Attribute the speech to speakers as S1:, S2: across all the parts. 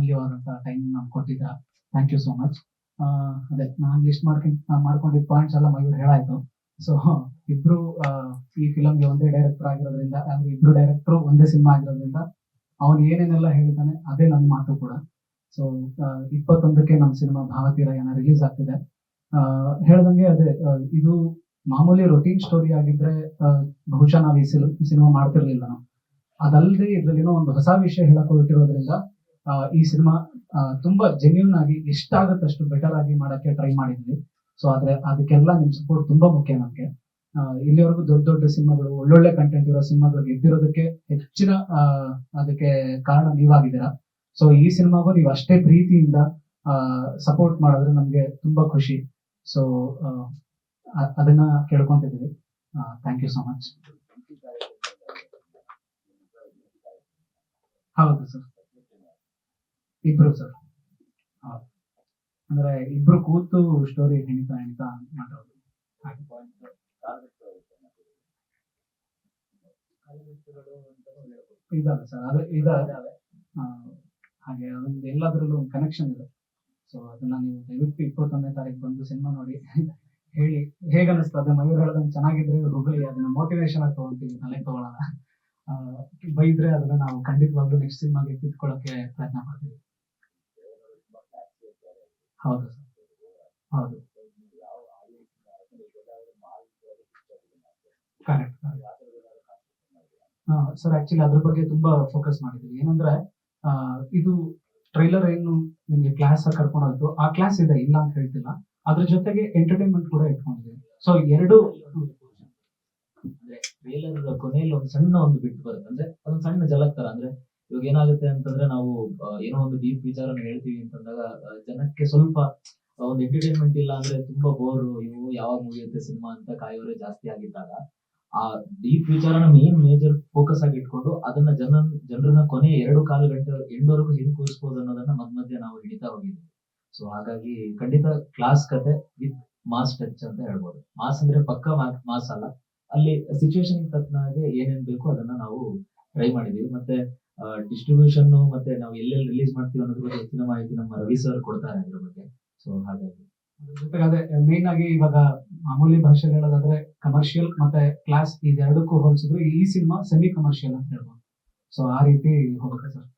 S1: ಅಮೂಲ್ಯವಾದಂಥ time ನಮ್ಗೆ ಕೊಟ್ಟಿದ್ದೀರಾ. Thank you so much. ಅದೇ ನಾನು ಲಿಸ್ಟ್ ಮಾಡ್ಕೊಂಡಿದ್ದ ಪಾಯಿಂಟ್ಸ್ ಎಲ್ಲ ಮಯೂರ್ ಹೇಳಾಯ್ತು. ಸೊ ಇಬ್ರು ಈ ಫಿಲಮ್ಗೆ ಒಂದೇ ಡೈರೆಕ್ಟರ್ ಆಗಿರೋದ್ರಿಂದ, ಅಂದ್ರೆ ಇಬ್ರು ಡೈರೆಕ್ಟ್ರು ಒಂದೇ ಸಿನಿಮಾ ಆಗಿರೋದ್ರಿಂದ ಅವನು ಏನೇನೆಲ್ಲ ಹೇಳಿದ್ದಾನೆ ಅದೇ ನನ್ನ ಮಾತು ಕೂಡ. ಸೊ 21ಕ್ಕೆ ನಮ್ಮ ಸಿನಿಮಾ ಭಾವತೀರಾಯಣ ರಿಲೀಸ್ ಆಗ್ತಿದೆ. ಹೇಳ್ದಂಗೆ ಅದೇ ಇದು ಮಾಮೂಲಿ ರೊಟೀನ್ ಸ್ಟೋರಿ ಆಗಿದ್ರೆ ಬಹುಶಃ ನಾವು ಈ ಸಿನಿಮಾ ಮಾಡ್ತಿರ್ಲಿಲ್ಲ ನಾವು. ಅದಲ್ಲದೆ ಇದ್ರಲ್ಲಿನೋ ಒಂದು ಹೊಸ ವಿಷಯ ಹೇಳಕ್ ಹೊರಟಿರೋದ್ರಿಂದ ಈ ಸಿನಿಮಾ ತುಂಬಾ ಜೆನ್ಯೂನ್ ಆಗಿ ಎಷ್ಟಾಗತ್ತಷ್ಟು ಬೆಟರ್ ಆಗಿ ಮಾಡಕ್ಕೆ ಟ್ರೈ ಮಾಡಿದ್ವಿ. ಸೊ ಆದ್ರೆ ಅದಕ್ಕೆಲ್ಲ ನಿಮ್ ಸಪೋರ್ಟ್ ತುಂಬಾ ಮುಖ್ಯ ನಮ್ಗೆ. ಇಲ್ಲಿವರೆಗೂ ದೊಡ್ಡ ದೊಡ್ಡ ಸಿನಿಮಾಗಳು, ಒಳ್ಳೊಳ್ಳೆ ಕಂಟೆಂಟ್ ಇರೋ ಸಿನಿಮಾಗಳು ಗೆದ್ದಿರೋದಕ್ಕೆ ಹೆಚ್ಚಿನ ಅದಕ್ಕೆ ಕಾರಣ ನೀವಾಗಿದ್ದೀರಾ. ಸೊ ಈ ಸಿನಿಮಾಗೂ ನೀವು ಅಷ್ಟೇ ಪ್ರೀತಿಯಿಂದ ಸಪೋರ್ಟ್ ಮಾಡಿದ್ರೆ ನಮ್ಗೆ ತುಂಬಾ ಖುಷಿ. ಸೊ ಅದನ್ನ ಕೇಳ್ಕೊಂತಿದ್ದೀವಿ. Thank you so much. ಹೌದು ಸರ್, ಇಬ್ರು ಸರ್. ಅಂದ್ರೆ ಇಬ್ರು ಕೂತು ಸ್ಟೋರಿ ಹೆಣಿತಾ ಮಾಡೋದು. ಇದಾವೆ ಸರ್, ಅದು ಇದಾವೆ. ಹಾಗೆ ಅದೊಂದು ಎಲ್ಲದರಲ್ಲೂ ಒಂದು ಕನೆಕ್ಷನ್ ಇದೆ. ಸೊ ಅದನ್ನ ನೀವು ದಯವಿಟ್ಟು 21ನೇ ತಾರೀಕು ಬಂದು ಸಿನಿಮಾ ನೋಡಿ ಹೇಳಿ ಹೇಗೆ ಅನಿಸ್ತು. ಅದೇ ಮಯೂರ್ ಹೇಳ್ದಂಗೆ ಚೆನ್ನಾಗಿದ್ರೆ ಹೊಗಳಿ, ಅದನ್ನ ಮೋಟಿವೇಶನ್ ಆಗಿ ತಗೊಂತೀವಿ, ತಲೆ ತಗೊಳ್ಳೋಣ. ಬೈದ್ರೆ ಅದನ್ನ ನಾವು ಖಂಡಿತವಾಗ್ಲೂ ನೆಕ್ಸ್ಟ್ ಸಿನಿಮಾಗೆ ತಿದ್ಕೊಳ್ಳೋಕೆ ಪ್ರಯತ್ನ ಮಾಡ್ತೀವಿ. ಹೌದು ಸರ್, ಹೌದು, ಕರೆಕ್ಟ್. ಸರ್ ಆಕ್ಚುಲಿ ಅದ್ರ ಬಗ್ಗೆ ತುಂಬಾ ಫೋಕಸ್ ಮಾಡಿದ್ವಿ. ಏನಂದ್ರೆ ಇದು ಟ್ರೈಲರ್ ಏನು ನಿಮ್ಗೆ ಕ್ಲಾಸ್ ಕರ್ಕೊಂಡು ಹೋಯ್ತು, ಆ ಕ್ಲಾಸ್ ಇದೆ, ಇಲ್ಲ ಅಂತ ಹೇಳ್ತಿಲ್ಲ. ಅದ್ರ ಜೊತೆಗೆ ಎಂಟರ್ಟೈನ್ಮೆಂಟ್ ಕೂಡ ಇಟ್ಕೊಂಡಿದ್ದೀವಿ. ಸೊ ಎರಡು
S2: ಅಂದ್ರೆ ಟ್ರೇಲರ್ ಕೊನೆಯಲ್ಲಿ ಒಂದು ಸಣ್ಣ ಒಂದು ಬಿಟ್ಟು ಬರುತ್ತೆ, ಅಂದ್ರೆ ಅದೊಂದು ಸಣ್ಣ ಜಲಕ್ ತರ. ಅಂದ್ರೆ ಇವಾಗ ಏನಾಗುತ್ತೆ ಅಂತಂದ್ರೆ ನಾವು ಏನೋ ಒಂದು ಡೀಪ್ ವಿಚಾರನ ಹೇಳ್ತೀವಿ ಅಂತಂದಾಗ ಜನಕ್ಕೆ ಸ್ವಲ್ಪ ಒಂದು ಎಂಟರ್ಟೈನ್ಮೆಂಟ್ ಇಲ್ಲ ಅಂದ್ರೆ ತುಂಬಾ ಬೋರು, ಇವು ಯಾವಾಗ ಮುಗಿಯುತ್ತೆ ಸಿನಿಮಾ ಅಂತ ಕಾಯೋರೆ ಜಾಸ್ತಿ ಆಗಿದ್ದಾಗ ಆ ಡೀಪ್ ವಿಚಾರನ ಮೇಜರ್ ಫೋಕಸ್ ಆಗಿ ಇಟ್ಕೊಂಡು ಅದನ್ನ ಜನರನ್ನ ಕೊನೆ 2.25 ಗಂಟೆ ಎಂಡವರೆಗೂ ಹೆಂಗ್ ಕೂರಿಸಬಹುದು ಅನ್ನೋದನ್ನ ಮಧ್ಯ ನಾವು ಹಿಡಿತಾ ಹೋಗಿದ್ವಿ. ಸೊ ಹಾಗಾಗಿ ಖಂಡಿತ ಕ್ಲಾಸ್ ಕತೆ ವಿತ್ ಮಾಸ್ ಟಚ್ ಅಂತ ಹೇಳ್ಬೋದು. ಮಾಸ್ ಅಂದ್ರೆ ಪಕ್ಕ ಮಾಸ್ ಅಲ್ಲ, ಅಲ್ಲಿ ಸಿಚುವೇಶನ್ ತಕ್ಕನಾಗೆ ಏನೇನ್ ಬೇಕು ಅದನ್ನ ನಾವು ಟ್ರೈ ಮಾಡಿದೀವಿ. ಮತ್ತೆ ಡಿಸ್ಟ್ರಿಬ್ಯೂಷನ್ ಮತ್ತೆ ನಾವು ಎಲ್ಲೆಲ್ಲಿ ರಿಲೀಸ್ ಮಾಡ್ತೀವಿ ಅನ್ನೋದ್ರ ಬಗ್ಗೆ ಹೆಚ್ಚಿನ ಮಾಹಿತಿ ನಮ್ಮ ರವಿ ಸರ್ ಕೊಡ್ತಾರೆ ಅದ್ರ ಬಗ್ಗೆ. ಸೊ ಹಾಗಾಗಿ
S1: ಜೊತೆಗೆ ಅದೇ ಮೇನ್ ಆಗಿ ಇವಾಗ ಮಾಮೂಲಿ ಭಾಷೆಯಲ್ಲಿ ಹೇಳೋದಾದ್ರೆ ಕಮರ್ಷಿಯಲ್ ಮತ್ತೆ ಕ್ಲಾಸ್ ಇದೆರಡಕ್ಕೂ ಹೋಲಿಸಿದ್ರೆ ಈ ಸಿನಿಮಾ ಸೆಮಿ ಕಮರ್ಷಿಯಲ್ ಅಂತ ಹೇಳ್ಬೋದು. ಸೊ ಆ ರೀತಿ ಹೋಗುತ್ತೆ ಸರ್.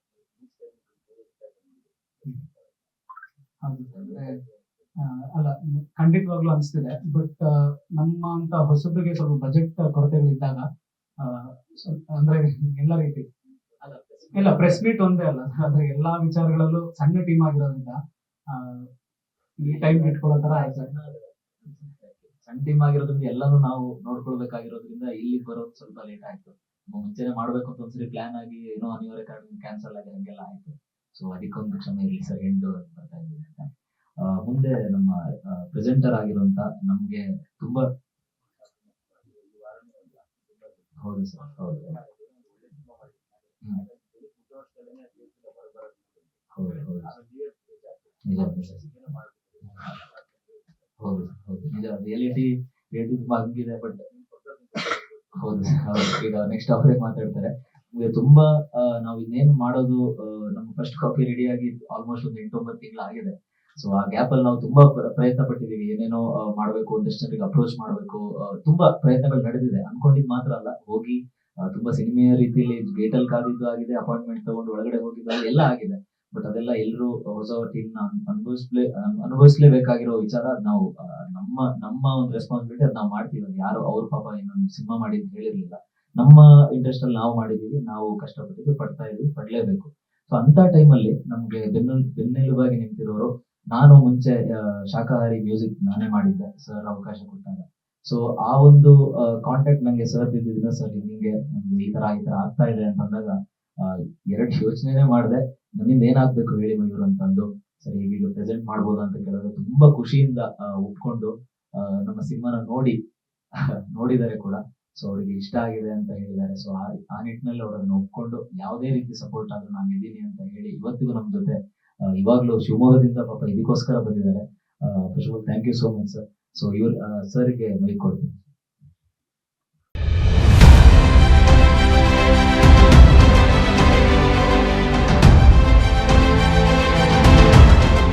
S1: ಅಲ್ಲ, ಖಂಡಿತವಾಗ್ಲೂ ಅನಿಸ್ತಿದೆ. ಬಟ್ ನಮ್ಮ ಅಂತ ಹೊಸಬ್ರಿಗೆ ಸ್ವಲ್ಪ ಬಜೆಟ್ ಕೊರತೆಗಳಿದ್ದಾಗ ಅಂದ್ರೆ ಎಲ್ಲ ರೀತಿ ಇಲ್ಲ, ಪ್ರೆಸ್ ಮೀಟ್ ಒಂದೇ ಅಲ್ಲ, ಆದ್ರೆ ಎಲ್ಲಾ ವಿಚಾರಗಳಲ್ಲೂ ಸಣ್ಣ ಟೀಮ್ ಆಗಿರೋದ್ರಿಂದ ಈ ಟೈಮ್ ಇಟ್ಕೊಳ್ಳೋ ತರ ಆಯ್ತು.
S2: ಸಣ್ಣ ಟೀಮ್ ಆಗಿರೋದ್ರಿಂದ ಎಲ್ಲಾನು ನಾವು ನೋಡ್ಕೊಳ್ಬೇಕಾಗಿರೋದ್ರಿಂದ ಇಲ್ಲಿ ಬರೋದು ಸ್ವಲ್ಪ ಲೇಟ್ ಆಯ್ತು. ಮುಂಚೆನೆ ಮಾಡ್ಬೇಕು ಅಂತ ಒಂದ್ಸರಿ ಪ್ಲಾನ್ ಆಗಿ ಏನೋ ಅನಿವಾರ್ಯ ಕಾರಣ ಕ್ಯಾನ್ಸಲ್ ಆಗಿ ಹಂಗೆಲ್ಲ ಆಯ್ತು. ಸೊ ಅದಕ್ಕೊಂದು ಕ್ಷಮೆ ಇರಲಿ ಸರ್, ಎಂಡ್ ಬರ್ತಾ ಇದ್ದೀವಿ ಅಂತ. ಮುಂದೆ ನಮ್ಮ ಪ್ರೆಸೆಂಟರ್ ಆಗಿರುವಂತ ನಮ್ಗೆ ತುಂಬಾ ಹೌದು ಸರ್, ಹೌದು ಹೌದು ನಿಜ ಹೌದು ಹೌದು ನಿಜ. ರಿಯಾಲಿಟಿ ತುಂಬಾ ಹಂಗಿದೆ. ಬಟ್ ಹೌದು ಈಗ ನೆಕ್ಸ್ಟ್ ಅವರೇ ಮಾತಾಡ್ತಾರೆ. ತುಂಬಾ ನಾವು ಇನ್ನೇನು ಮಾಡೋದು, ನಮ್ಮ ಫಸ್ಟ್ ಕಾಪಿ ರೆಡಿ ಆಗಿ ಆಲ್ಮೋಸ್ಟ್ ಒಂದು 8-9 ತಿಂಗಳು ಆಗಿದೆ. ಸೊ ಆ ಗ್ಯಾಪ್ ಅಲ್ಲಿ ನಾವು ತುಂಬಾ ಪ್ರಯತ್ನ ಪಟ್ಟಿದೀವಿ, ಏನೇನೋ ಮಾಡ್ಬೇಕು, ಒಂದಷ್ಟು ಜನರಿಗೆ ಅಪ್ರೋಚ್ ಮಾಡ್ಬೇಕು, ತುಂಬಾ ಪ್ರಯತ್ನಗಳು ನಡೆದಿದೆ. ಅನ್ಕೊಂಡಿದ್ ಮಾತ್ರ ಅಲ್ಲ, ಹೋಗಿ ತುಂಬಾ ಸಿನಿಮೆಯ ರೀತಿಯಲ್ಲಿ ಗೇಟ್ ಅಲ್ಲಿ ಕಾದಿದ್ದು ಆಗಿದೆ, ಅಪಾಯಿಂಟ್ಮೆಂಟ್ ತಗೊಂಡು ಒಳಗಡೆ ಹೋಗಿದ್ದು ಎಲ್ಲ ಆಗಿದೆ. ಬಟ್ ಅದೆಲ್ಲ ಎಲ್ಲರೂ ಹೊಸ ಟೀಮ್ ನ ಅನುಭವಿಸ್ಲೇಬೇಕಾಗಿರೋ ವಿಚಾರ. ನಾವು ನಮ್ಮ ಒಂದು ರೆಸ್ಪಾನ್ಸಿಬಿಲಿಟಿ ಅದು ನಾವು ಮಾಡ್ತೀವಿ. ಅದು ಯಾರು ಅವ್ರ ಪಾಪ ಇನ್ನೊಂದು ಸಿನಿಮಾ ಮಾಡಿ ಅಂತ ಹೇಳಿರ್ಲಿಲ್ಲ, ನಮ್ಮ ಇಂಟ್ರೆಸ್ಟ್ ಅಲ್ಲಿ ನಾವು ಮಾಡಿದೀವಿ, ನಾವು ಕಷ್ಟಪಟ್ಟಿದ್ದು ಪಡ್ತಾ ಇದೀವಿ, ಪಡ್ಲೇಬೇಕು. ಸೊ ಅಂತ ಟೈಮಲ್ಲಿ ನಮ್ಗೆ ಬೆನ್ನೆಲುಬಾಗಿ ನಿಂತಿರೋರು, ನಾನು ಮುಂಚೆ ಶಾಕಾಹಾರಿ ಮ್ಯೂಸಿಕ್ ನಾನೇ ಮಾಡಿದ್ದೆ ಸರ್ ಅವಕಾಶ ಕೊಟ್ಟಾಗ. ಸೊ ಆ ಒಂದು ಕಾಂಟ್ಯಾಕ್ಟ್ ನಂಗೆ ಸರ್ ಬಿದ್ದಿದ್ದ, ಸರ್ ಹಿಂಗೆ ನಮ್ದು ಈ ತರ ಆಗ್ತಾ ಇದೆ ಅಂತಂದಾಗ 2 ಯೋಚನೆನೇ ಮಾಡಿದೆ. ನನ್ನಿಂದ ಏನಾಗ್ಬೇಕು ಹೇಳಿ ಮಯೂರ್ ಅಂತಂದು, ಸರಿ ಈಗ ಪ್ರೆಸೆಂಟ್ ಮಾಡ್ಬೋದು ಅಂತ ಕೇಳಿದ್ರೆ ತುಂಬಾ ಖುಷಿಯಿಂದ ಒಪ್ಕೊಂಡು ನಮ್ಮ ಸಿನಿಮಾನ ನೋಡಿದ್ದಾರೆ ಕೂಡ. ಸೊ ಅವರಿಗೆ ಇಷ್ಟ ಆಗಿದೆ ಅಂತ ಹೇಳಿದ್ದಾರೆ. ಸೊ ಆ ನಿಟ್ಟಿನಲ್ಲಿ ಅವರನ್ನು ಒಪ್ಕೊಂಡು ಯಾವುದೇ ರೀತಿ ಸಪೋರ್ಟ್ ಆದ್ರೂ ನಾನು ಇದ್ದೀನಿ ಅಂತ ಹೇಳಿ ಇವತ್ತಿಗೂ ನಮ್ಮ ಜೊತೆ ಇವಾಗ್ಲೂ ಶಿವಮೊಗ್ಗದಿಂದ ಪಾಪ ಇದಕ್ಕೋಸ್ಕರ ಬಂದಿದ್ದಾರೆ. First of all thank you so much sir. So ಸರ್ಗೆ ಮೈಕ್ ಕೊಡ್ತೀನಿ.